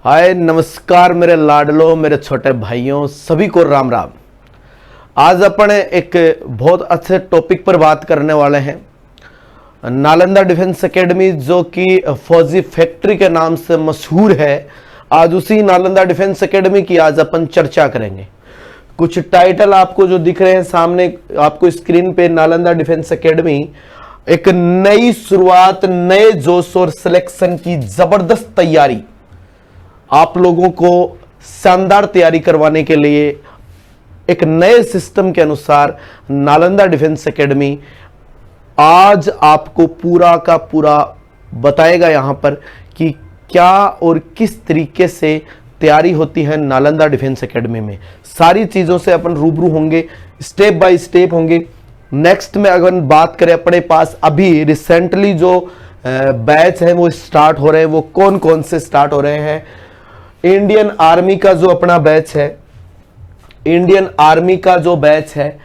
हाय नमस्कार मेरे लाडलो, मेरे छोटे भाइयों, सभी को राम राम। आज अपन एक बहुत अच्छे टॉपिक पर बात करने वाले हैं। नालंदा डिफेंस एकेडमी जो कि फौजी फैक्ट्री के नाम से मशहूर है, आज उसी नालंदा डिफेंस एकेडमी की आज अपन चर्चा करेंगे। कुछ टाइटल आपको जो दिख रहे हैं सामने आपको स्क्रीन पे, नालंदा डिफेंस एकेडमी एक नई शुरुआत, नए जोश और सिलेक्शन की जबरदस्त तैयारी, आप लोगों को शानदार तैयारी करवाने के लिए एक नए सिस्टम के अनुसार नालंदा डिफेंस एकेडमी आज आपको पूरा का पूरा बताएगा यहां पर कि क्या और किस तरीके से तैयारी होती है नालंदा डिफेंस एकेडमी में। सारी चीजों से अपन रूबरू होंगे, स्टेप बाय स्टेप होंगे। नेक्स्ट में अगर बात करें, अपने पास अभी रिसेंटली जो बैच है वो स्टार्ट हो रहे हैं, वो कौन कौन से स्टार्ट हो रहे हैं। इंडियन आर्मी का जो अपना बैच है, इंडियन आर्मी का जो बैच है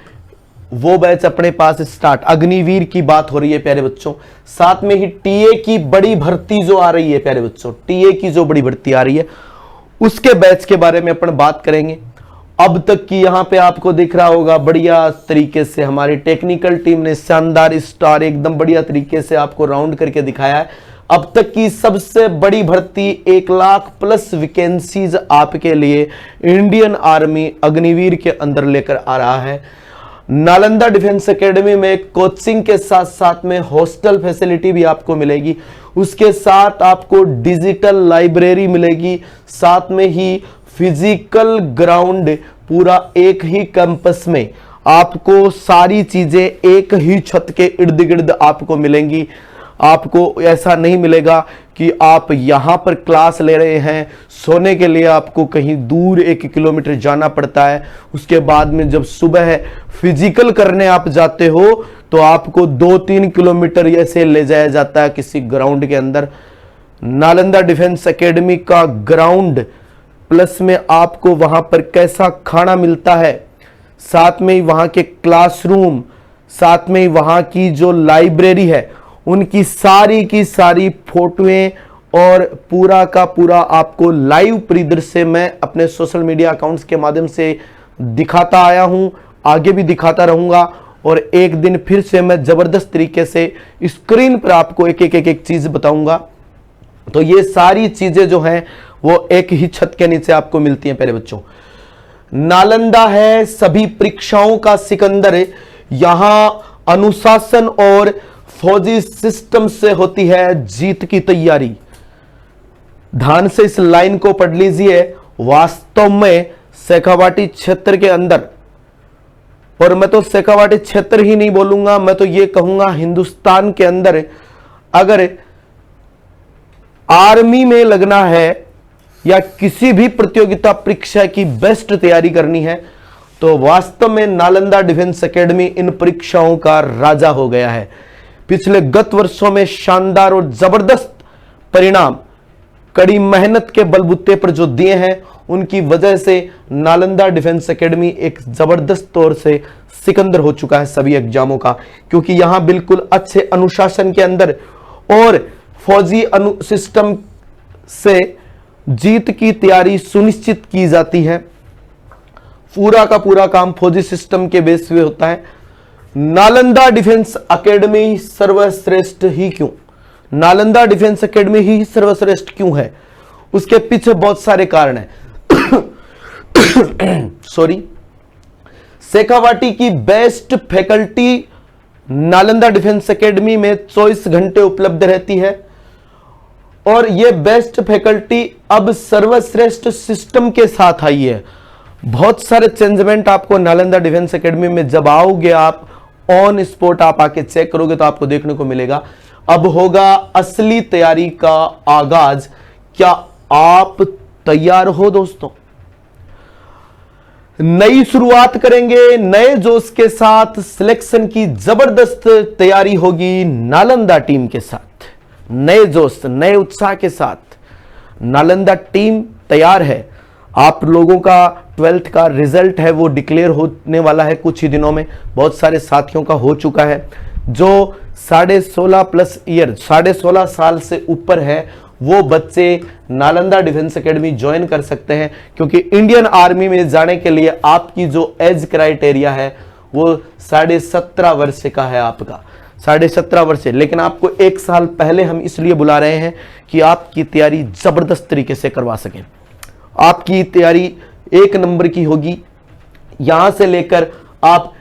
वो बैच अपने पास स्टार्ट, अग्निवीर की बात हो रही है प्यारे बच्चों। साथ में ही टीए की बड़ी भर्ती जो आ रही है प्यारे बच्चों, टीए की जो बड़ी भर्ती आ रही है उसके बैच के बारे में अपन बात करेंगे। अब तक की यहां पे आपको दिख रहा होगा बढ़िया तरीके से हमारी टेक्निकल टीम ने शानदार स्टार एकदम बढ़िया तरीके से आपको राउंड करके दिखाया है। अब तक की सबसे बड़ी भर्ती 1 लाख प्लस वैकेंसीज आपके लिए इंडियन आर्मी अग्निवीर के अंदर लेकर आ रहा है। नालंदा डिफेंस एकेडमी में कोचिंग के साथ साथ में हॉस्टल फैसिलिटी भी आपको मिलेगी, उसके साथ आपको डिजिटल लाइब्रेरी मिलेगी, साथ में ही फिजिकल ग्राउंड पूरा एक ही कैंपस में आपको सारी चीजें एक ही छत के इर्द गिर्द आपको मिलेंगी। आपको ऐसा नहीं मिलेगा कि आप यहां पर क्लास ले रहे हैं, सोने के लिए आपको कहीं दूर 1 किलोमीटर जाना पड़ता है, उसके बाद में जब सुबह फिजिकल करने आप जाते हो तो आपको 2-3 किलोमीटर ऐसे ले जाया जाता है किसी ग्राउंड के अंदर। नालंदा डिफेंस एकेडमी का ग्राउंड प्लस में आपको वहां पर कैसा खाना मिलता है, साथ में ही वहां के क्लासरूम, साथ में ही वहां की जो लाइब्रेरी है उनकी सारी की सारी फोटोएं और पूरा का पूरा आपको लाइव परिदृश्य मैं अपने सोशल मीडिया अकाउंट्स के माध्यम से दिखाता आया हूं, आगे भी दिखाता रहूंगा। और एक दिन फिर से मैं जबरदस्त तरीके से स्क्रीन पर आपको एक एक चीज बताऊंगा। तो ये सारी चीजें जो हैं वो एक ही छत के नीचे आपको मिलती हैं प्यारे बच्चों। नालंदा है सभी परीक्षाओं का सिकंदर, यहां अनुशासन और फौजी सिस्टम से होती है जीत की तैयारी। ध्यान से इस लाइन को पढ़ लीजिए। वास्तव में शेखावाटी क्षेत्र के अंदर, और मैं तो शेखावाटी क्षेत्र ही नहीं बोलूंगा, मैं तो ये कहूंगा हिंदुस्तान के अंदर अगर आर्मी में लगना है या किसी भी प्रतियोगिता परीक्षा की बेस्ट तैयारी करनी है तो वास्तव में नालंदा डिफेंस एकेडमी इन परीक्षाओं का राजा हो गया है। पिछले गत वर्षों में शानदार और जबरदस्त परिणाम कड़ी मेहनत के बलबूते पर जो दिए हैं उनकी वजह से नालंदा डिफेंस एकेडमी एक जबरदस्त तौर से सिकंदर हो चुका है सभी एग्जामों का, क्योंकि यहां बिल्कुल अच्छे अनुशासन के अंदर और फौजी सिस्टम से जीत की तैयारी सुनिश्चित की जाती है। पूरा का पूरा काम फौजी सिस्टम के बेस पे होता है। नालंदा डिफेंस एकेडमी सर्वश्रेष्ठ ही क्यों, नालंदा डिफेंस एकेडमी ही सर्वश्रेष्ठ क्यों है, उसके पीछे बहुत सारे कारण हैं। सॉरी, शेखावाटी की best faculty Nalanda defence academy में 24 घंटे उपलब्ध रहती है और यह बेस्ट फैकल्टी अब सर्वश्रेष्ठ सिस्टम के साथ आई है। बहुत सारे चेंजमेंट आपको नालंदा डिफेंस एकेडमी में जब आओगे, आप ऑन स्पॉट आप आके चेक करोगे तो आपको देखने को मिलेगा। अब होगा असली तैयारी का आगाज। क्या आप तैयार हो दोस्तों? नई शुरुआत करेंगे, नए जोश के साथ सिलेक्शन की जबरदस्त तैयारी होगी नालंदा टीम के साथ। नए जोश, नए उत्साह के साथ नालंदा टीम तैयार है। आप लोगों का 12th का रिजल्ट है वो डिक्लेयर होने वाला है कुछ ही दिनों में। बहुत सारे साथियों का हो चुका है। जो 16.5+ ईयर 16.5 साल से ऊपर है वो बच्चे नालंदा डिफेंस एकेडमी ज्वाइन कर सकते हैं, क्योंकि इंडियन आर्मी में जाने के लिए आपकी जो एज क्राइटेरिया है वो 17.5 वर्ष का है, आपका 17.5 वर्ष है। लेकिन आपको 1 साल पहले हम इसलिए बुला रहे हैं कि आपकी तैयारी जबरदस्त तरीके से करवा सकें। आपकी तैयारी 1 नंबर की होगी। यहां से लेकर आप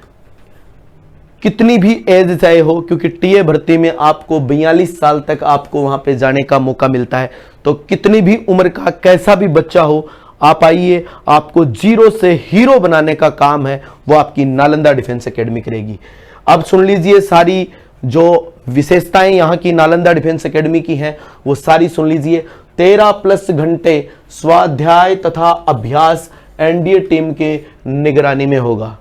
कितनी भी एज चाहे हो, क्योंकि टीए भर्ती में आपको 42 साल तक आपको वहां पे जाने का मौका मिलता है। तो कितनी भी उम्र का कैसा भी बच्चा हो, आप आइए, आपको जीरो से हीरो बनाने का काम है वो आपकी नालंदा डिफेंस एकेडमी करेगी। अब सुन लीजिए, सारी जो विशेषताएं यहाँ की नालंदा डिफेंस एकेडमी की हैं वो सारी सुन लीजिए। 13+ घंटे स्वाध्याय तथा अभ्यास एनडीए टीम के निगरानी में होगा।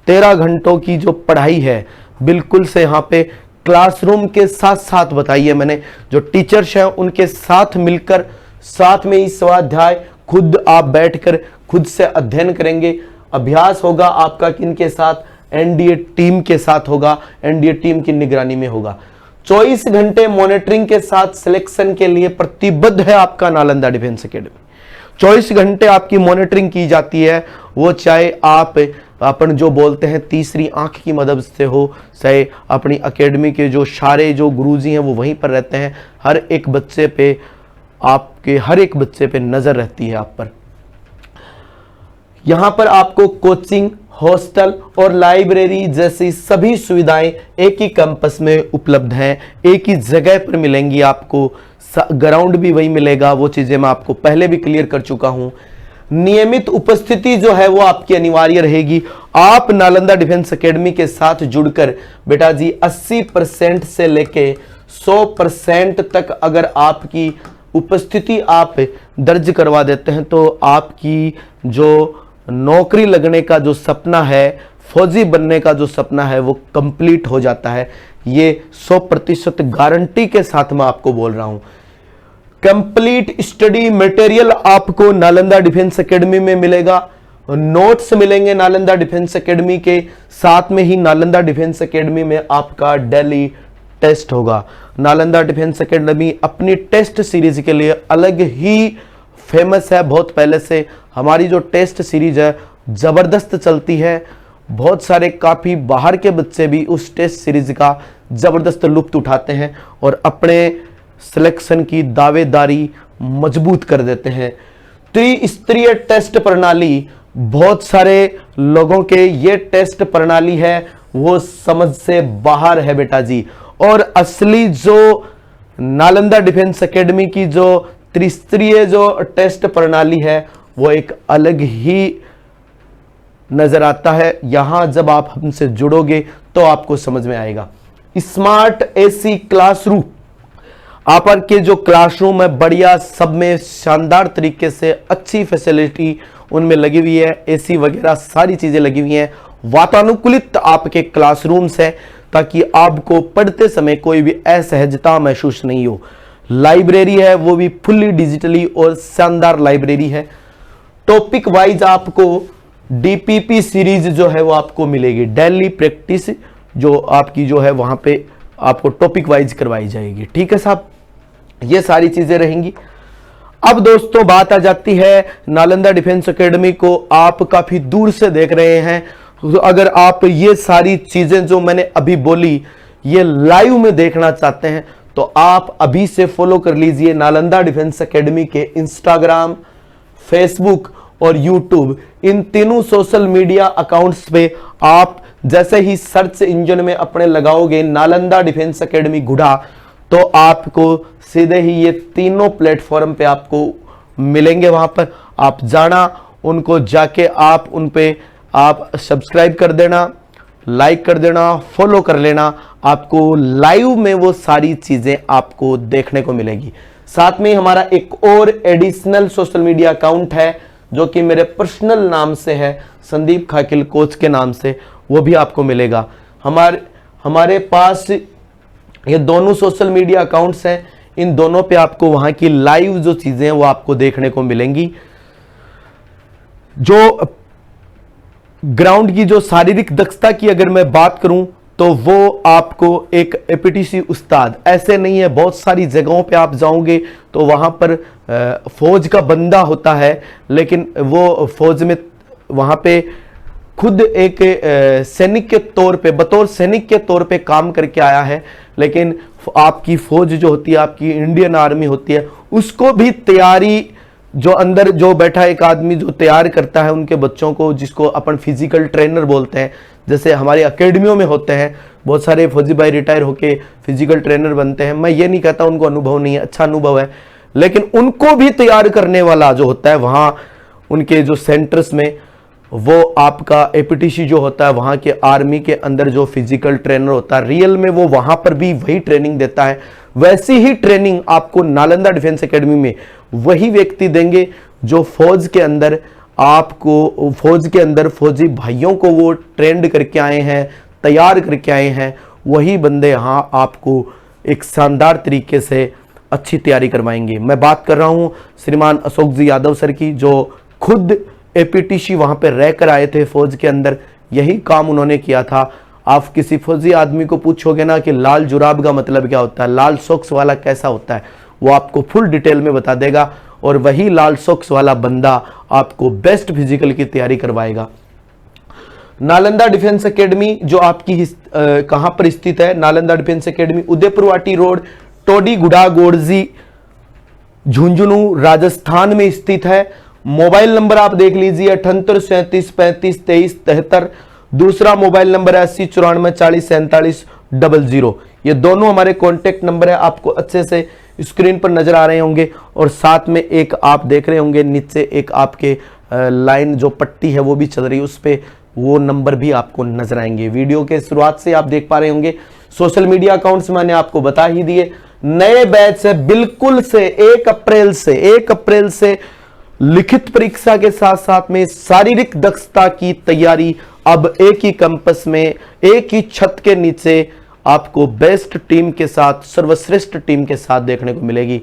13 घंटों की जो पढ़ाई है बिल्कुल से यहाँ पे क्लासरूम के साथ साथ बताइए, मैंने जो टीचर्स हैं उनके साथ मिलकर साथ में ही स्वाध्याय खुद आप बैठकर खुद से अध्ययन करेंगे। अभ्यास होगा आपका किनके साथ, एनडीए टीम के साथ होगा, एनडीए टीम की निगरानी में होगा। 24 घंटे मॉनिटरिंग के साथ सिलेक्शन के लिए प्रतिबद्ध है आपका नालंदा डिफेंस एकेडमी। 24 घंटे आपकी मॉनिटरिंग की जाती है, वो चाहे आप अपन जो बोलते हैं तीसरी आंख की मदद से हो, चाहे अपनी एकेडमी के जो सारे जो गुरुजी हैं वो वहीं पर रहते हैं। हर एक बच्चे पे आपके हर एक बच्चे पे नजर रहती है आप पर। यहां पर आपको कोचिंग, हॉस्टल और लाइब्रेरी जैसी सभी सुविधाएं एक ही कैंपस में उपलब्ध हैं, एक ही जगह पर मिलेंगी आपको। ग्राउंड भी वही मिलेगा, वो चीजें मैं आपको पहले भी क्लियर कर चुका हूं। नियमित उपस्थिति जो है वो आपकी अनिवार्य रहेगी। आप नालंदा डिफेंस एकेडमी के साथ जुड़कर बेटा जी 80% से लेके 100% तक अगर आपकी उपस्थिति आप दर्ज करवा देते हैं तो आपकी जो नौकरी लगने का जो सपना है, फौजी बनने का जो सपना है वो कंप्लीट हो जाता है। ये 100% गारंटी के साथ मैं आपको बोल रहा हूं। कंप्लीट स्टडी मटेरियल आपको नालंदा डिफेंस एकेडमी में मिलेगा, नोट्स मिलेंगे नालंदा डिफेंस एकेडमी के साथ में ही। नालंदा डिफेंस एकेडमी में आपका डेली टेस्ट होगा। नालंदा डिफेंस एकेडमी अपनी टेस्ट सीरीज के लिए अलग ही फेमस है। बहुत पहले से हमारी जो टेस्ट सीरीज है जबरदस्त चलती है। बहुत सारे काफी बाहर के बच्चे भी उस टेस्ट सीरीज का जबरदस्त लुत्फ उठाते हैं और अपने सिलेक्शन की दावेदारी मजबूत कर देते हैं। त्रिस्तरीय टेस्ट प्रणाली, बहुत सारे लोगों के ये टेस्ट प्रणाली है वो समझ से बाहर है बेटा जी। और असली जो नालंदा डिफेंस एकेडमी की जो त्रिस्तरीय जो टेस्ट प्रणाली है वो एक अलग ही नजर आता है। यहां जब आप हमसे जुड़ोगे तो आपको समझ में आएगा। स्मार्ट एसी क्लासरूम, आप के जो क्लासरूम है बढ़िया, सब में शानदार तरीके से अच्छी फैसिलिटी उनमें लगी हुई है, एसी वगैरह सारी चीजें लगी हुई हैं। वातानुकूलित आपके क्लासरूम्स है ताकि आपको पढ़ते समय कोई भी असहजता महसूस नहीं हो। लाइब्रेरी है वो भी फुल्ली डिजिटली और शानदार लाइब्रेरी है। टॉपिक वाइज आपको डीपीपी सीरीज जो है वो आपको मिलेगी, डेली प्रैक्टिस जो आपकी जो है वहां पे आपको टॉपिक वाइज करवाई जाएगी। ठीक है साहब, ये सारी चीजें रहेंगी। अब दोस्तों बात आ जाती है नालंदा डिफेंस एकेडमी को आप काफी दूर से देख रहे हैं, तो अगर आप ये सारी चीजें जो मैंने अभी बोली ये लाइव में देखना चाहते हैं तो आप अभी से फॉलो कर लीजिए नालंदा डिफेंस एकेडमी के इंस्टाग्राम, फेसबुक और यूट्यूब, इन तीनों सोशल मीडिया अकाउंट्स पे आप जैसे ही सर्च इंजन में अपने लगाओगे नालंदा डिफेंस एकेडमी गुढ़ा तो आपको सीधे ही ये तीनों प्लेटफॉर्म पे आपको मिलेंगे। वहां पर आप जाना, उनको जाके आप उन पे आप सब्सक्राइब कर देना, लाइक कर देना, फॉलो कर लेना। आपको लाइव में वो सारी चीजें आपको देखने को मिलेगी। साथ में हमारा एक और एडिशनल सोशल मीडिया अकाउंट है जो कि मेरे पर्सनल नाम से है, संदीप खाकिल कोच के नाम से, वो भी आपको मिलेगा। हमारे पास ये दोनों सोशल मीडिया अकाउंट्स हैं, इन दोनों पे आपको वहां की लाइव जो चीजें हैं वो आपको देखने को मिलेंगी। जो ग्राउंड की जो शारीरिक दक्षता की अगर मैं बात करूं तो वो आपको एक एपीटीसी उस्ताद, ऐसे नहीं है, बहुत सारी जगहों पे आप जाओगे तो वहाँ पर फौज का बंदा होता है, लेकिन वो फौज में वहाँ पे खुद एक सैनिक के तौर पे, बतौर सैनिक के तौर पे काम करके आया है, लेकिन आपकी फौज जो होती है, आपकी इंडियन आर्मी होती है, उसको भी तैयारी, जो अंदर जो बैठा एक आदमी जो तैयार करता है उनके बच्चों को, जिसको अपन फिजिकल ट्रेनर बोलते हैं, जैसे हमारी अकेडमियों में होते हैं बहुत सारे फौजी भाई रिटायर होके फिजिकल ट्रेनर बनते हैं। मैं ये नहीं कहता उनको अनुभव नहीं है, अच्छा अनुभव है, लेकिन उनको भी तैयार करने वाला जो होता है वहाँ उनके जो सेंटर्स में, वो आपका एपीटीसी जो होता है वहाँ के आर्मी के अंदर जो फिजिकल ट्रेनर होता है, रियल में वो वहाँ पर भी वही ट्रेनिंग देता है। वैसी ही ट्रेनिंग आपको नालंदा डिफेंस एकेडमी में वही व्यक्ति देंगे जो फौज के अंदर आपको, फौज के अंदर फौजी भाइयों को वो ट्रेंड करके आए हैं, तैयार करके आए हैं, वही बंदे यहाँ आपको एक शानदार तरीके से अच्छी तैयारी करवाएंगे। मैं बात कर रहा हूँ श्रीमान अशोक जी यादव सर की, जो खुद एपीटीसी वहाँ पे रहकर आए थे फौज के अंदर, यही काम उन्होंने किया था। आप किसी फौजी आदमी को पूछोगे ना कि लाल जुराब का मतलब क्या होता है, लाल सॉक्स वाला कैसा होता है, वो आपको फुल डिटेल में बता देगा, और वही लाल सॉक्स वाला बंदा आपको बेस्ट फिजिकल की तैयारी करवाएगा। नालंदा डिफेंस एकेडमी जो आपकी कहां पर स्थित है, नालंदा डिफेंस एकेडमी उदयपुर वाटी रोड, टोडी गुडा गोड़जी, झुंझुनू राजस्थान में स्थित है। मोबाइल नंबर आप देख लीजिए 7837352373। दूसरा मोबाइल नंबर है 8094404700। ये दोनों हमारे कॉन्टेक्ट नंबर है, आपको अच्छे से स्क्रीन पर नजर आ रहे होंगे, और साथ में एक आप देख रहे होंगे नीचे एक आपके लाइन जो पट्टी है वो भी चल रही है, उस पे वो नंबर भी आपको नजर आएंगे। वीडियो के शुरुआत से आप देख पा रहे होंगे सोशल मीडिया अकाउंट्स मैंने आपको बता ही दिए। नए बैच से बिल्कुल से 1 अप्रैल से लिखित परीक्षा के साथ साथ में शारीरिक दक्षता की तैयारी अब एक ही कैंपस में, एक ही छत के नीचे आपको बेस्ट टीम के साथ, सर्वश्रेष्ठ टीम के साथ देखने को मिलेगी।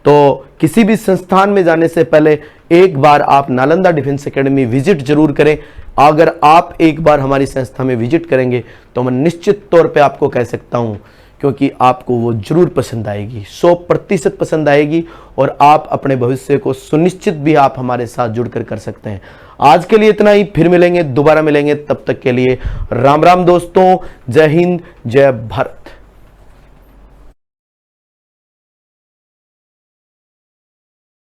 तो किसी भी संस्थान में जाने से पहले एक बार आप नालंदा डिफेंस एकेडमी विजिट जरूर करें। अगर आप एक बार हमारी संस्था में विजिट करेंगे तो मैं निश्चित तौर पे आपको कह सकता हूं, क्योंकि आपको वो जरूर पसंद आएगी, 100% पसंद आएगी, और आप अपने भविष्य को सुनिश्चित भी आप हमारे साथ जुड़कर कर सकते हैं। आज के लिए इतना ही, फिर मिलेंगे, दोबारा मिलेंगे, तब तक के लिए राम राम दोस्तों, जय हिंद, जय भारत।